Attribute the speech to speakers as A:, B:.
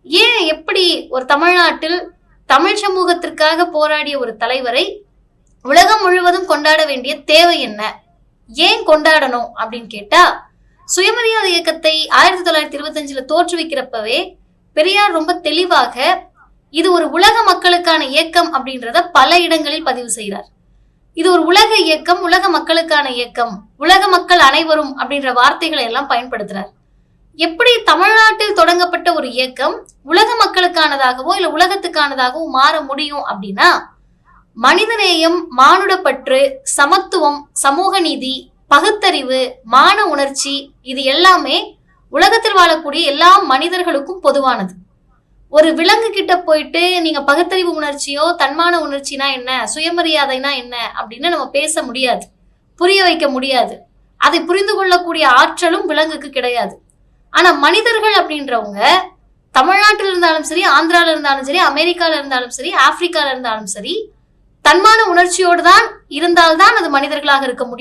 A: ஏன் எப்படி ஒரு தமிழ்நாட்டில் தமிழ் சமூகத்திற்காக போராடிய ஒரு தலைவரை உலகம் முழுவதும் கொண்டாட வேண்டிய தேவை என்ன? ஏன் கொண்டாடணும் அப்படின்னு கேட்டா, சுயமரியாதை இயக்கத்தை 1925 தோற்றுவிக்கிறப்பவே பெரியார் ரொம்ப தெளிவாக இது ஒரு உலக மக்களுக்கான இயக்கம் அப்படின்றத பல இடங்களில் பதிவு செய்கிறார். இது ஒரு உலக இயக்கம், உலக மக்களுக்கான இயக்கம், உலக மக்கள் அனைவரும் அப்படின்ற வார்த்தைகளை எல்லாம் பயன்படுத்துறார். எப்படி தமிழ்நாட்டில் தொடங்கப்பட்ட ஒரு இயக்கம் உலக மக்களுக்கானதாகவோ இல்ல உலகத்துக்கானதாகவோ மாற முடியும் அப்படின்னா, மனிதநேயம், மானுடப்பற்று, சமத்துவம், சமூக நீதி, பகுத்தறிவு, மான உணர்ச்சி, இது எல்லாமே உலகத்தில் வாழக்கூடிய எல்லா மனிதர்களுக்கும் பொதுவானது. ஒரு விலங்கு கிட்ட போயிட்டு நீங்க பகுத்தறிவு உணர்ச்சியோ தன்மான உணர்ச்சினா என்ன, சுயமரியாதைனா என்ன அப்படின்னு நம்ம பேச முடியாது, புரிய வைக்க முடியாது. அதை புரிந்து கொள்ளக்கூடிய ஆற்றலும் விலங்குக்கு கிடையாது. ஆனா மனிதர்கள் அப்படின்றவங்க தமிழ்நாட்டில் இருந்தாலும் சரி, ஆந்திரால இருந்தாலும் சரி, அமெரிக்கால இருந்தாலும் சரி, ஆப்பிரிக்கால இருந்தாலும் சரி, தன்மான உணர்ச்சியோடு தான் இருந்தால்தான் அது மனிதர்களாக இருக்க முடியும்.